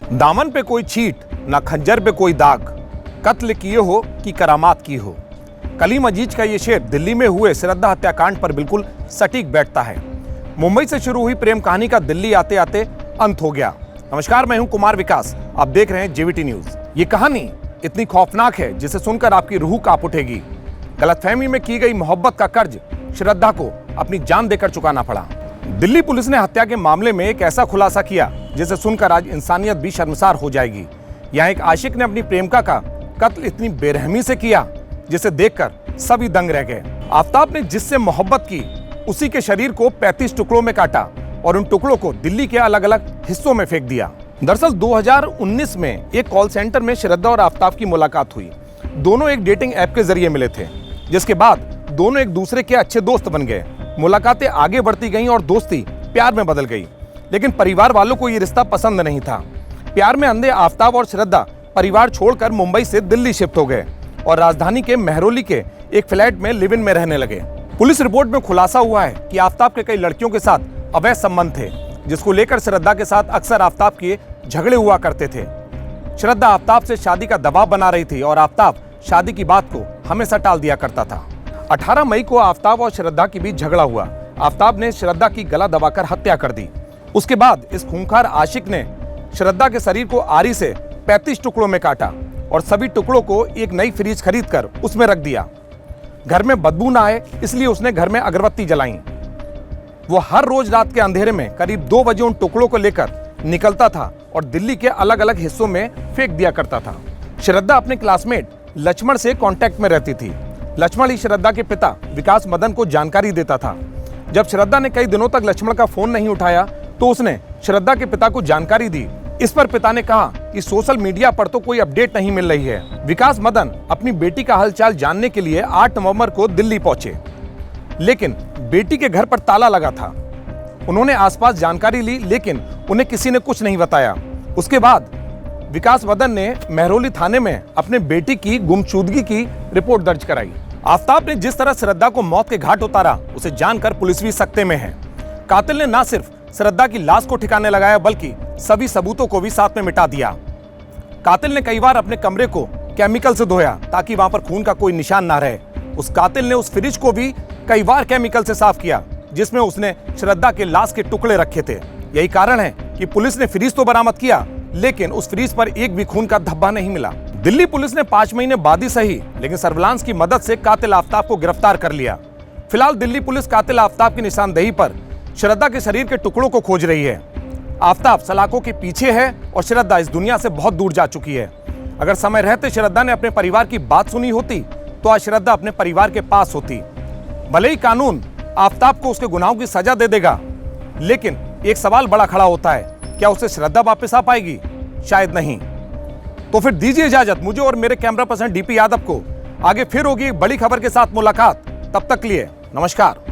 दामन पे कोई छीट, ना खंजर पे कोई दाग, कत्ल किए हो कि करामात की हो। कलीम अजीज का ये शेर दिल्ली में हुए श्रद्धा हत्याकांड पर बिल्कुल सटीक बैठता है। मुंबई से शुरू हुई प्रेम कहानी का दिल्ली आते आते अंत हो गया। नमस्कार, मैं हूं कुमार विकास, आप देख रहे हैं जेवीटी न्यूज। ये कहानी इतनी खौफनाक है जिसे सुनकर आपकी रूह कांप उठेगी। गलतफहमी में की गई मोहब्बत का कर्ज श्रद्धा को अपनी जान देकर चुकाना पड़ा। दिल्ली पुलिस ने हत्या के मामले में एक ऐसा खुलासा किया जिसे सुनकर आज इंसानियत भी शर्मसार हो जाएगी। यहाँ एक आशिक ने अपनी प्रेमिका का कत्ल इतनी बेरहमी से किया जिसे देखकर सभी दंग रह गए। आफताब ने जिससे मोहब्बत की उसी के शरीर को 35 टुकड़ों में काटा और उन टुकड़ों को दिल्ली के अलग अलग हिस्सों में फेंक दिया। दरअसल 2019 में एक कॉल सेंटर में श्रद्धा और आफताब की मुलाकात हुई। दोनों एक डेटिंग ऐप के जरिए मिले थे, जिसके बाद दोनों एक दूसरे के अच्छे दोस्त बन गए। मुलाकातें आगे बढ़ती गईं और दोस्ती प्यार में बदल गई। लेकिन परिवार वालों को ये रिश्ता पसंद नहीं था। प्यार में अंधे आफताब और श्रद्धा परिवार छोड़कर मुंबई से दिल्ली शिफ्ट हो गए और राजधानी के मेहरौली के एक फ्लैट में लिव इन में रहने लगे। पुलिस रिपोर्ट में खुलासा हुआ है कि आफताब के कई लड़कियों के साथ अवैध संबंध थे, जिसको लेकर श्रद्धा के साथ अक्सर आफताब के झगड़े हुआ करते थे। श्रद्धा आफताब से शादी का दबाव बना रही थी और आफताब शादी की बात को हमेशा टाल दिया करता था। 18 मई को आफताब और श्रद्धा के बीच झगड़ा हुआ। आफताब ने श्रद्धा की गला दबाकर हत्या कर दी। उसके बाद इस खूंखार आशिक ने श्रद्धा के शरीर को आरी से 35 टुकड़ों में काटा और सभी टुकड़ों को एक नई फ्रिज खरीदकर उसमें रख दिया। घर में बदबू ना आए इसलिए उसने घर में अगरबत्ती जलाई। वो हर रोज रात के अंधेरे में करीब 2 बजे उन टुकड़ों को लेकर निकलता था और दिल्ली के अलग अलग हिस्सों में फेंक दिया करता था। श्रद्धा अपने क्लासमेट लक्ष्मण से कांटेक्ट में रहती थी। लक्ष्मण ही श्रद्धा के पिता विकास मदन को जानकारी देता था। जब श्रद्धा ने कई दिनों तक लक्ष्मण का फोन नहीं उठाया तो उसने श्रद्धा के पिता को जानकारी दी। इस पर पिता ने कहा कि सोशल मीडिया पर तो कोई अपडेट नहीं मिल रही है। विकास मदन अपनी बेटी का हालचाल जानने के लिए 8 नवंबर को दिल्ली पहुंचे, लेकिन बेटी के घर पर ताला लगा था। उन्होंने आसपास जानकारी ली, लेकिन उन्हें किसी ने कुछ नहीं बताया। उसके बाद विकास मदन ने मेहरौली थाने में अपने बेटी की गुमशुदगी की रिपोर्ट दर्ज कराई। आफताब ने जिस तरह श्रद्धा को मौत के घाट उतारा उसे जानकर पुलिस भी सकते में है। कातिल ने न सिर्फ श्रद्धा की लाश को ठिकाने लगाया बल्कि सभी सबूतों को भी साथ में मिटा दिया। कातिल ने कई बार अपने कमरे को केमिकल से धोया ताकि वहां पर खून का कोई निशान ना रहे। उस कातिल ने उस फ्रिज को भी कई बार केमिकल से साफ किया जिसमें उसने श्रद्धा के लाश के टुकड़े रखे थे। यही कारण है कि पुलिस ने फ्रिज तो बरामद किया, लेकिन उस फ्रिज पर एक भी खून का धब्बा नहीं मिला। दिल्ली पुलिस ने 5 महीने बाद ही सही, लेकिन सर्विलांस की मदद से कातिल आफताब को गिरफ्तार कर लिया। फिलहाल दिल्ली पुलिस कातिल आफताब की निशानदेही पर श्रद्धा के शरीर के टुकड़ों को खोज रही है। आफताब सलाखों के पीछे है और श्रद्धा इस दुनिया से बहुत दूर जा चुकी है। अगर समय रहते श्रद्धा ने अपने परिवार की बात सुनी होती तो आज श्रद्धा अपने परिवार के पास होती। भले ही कानून आफताब को उसके गुनाहों की सजा दे देगा, लेकिन एक सवाल बड़ा खड़ा होता है, क्या उसे श्रद्धा वापस आ पाएगी? शायद नहीं। तो फिर दीजिए इजाजत मुझे और मेरे कैमरा पर्सन डीपी यादव को। आगे फिर होगी एक बड़ी खबर के साथ मुलाकात। तब तक के लिए नमस्कार।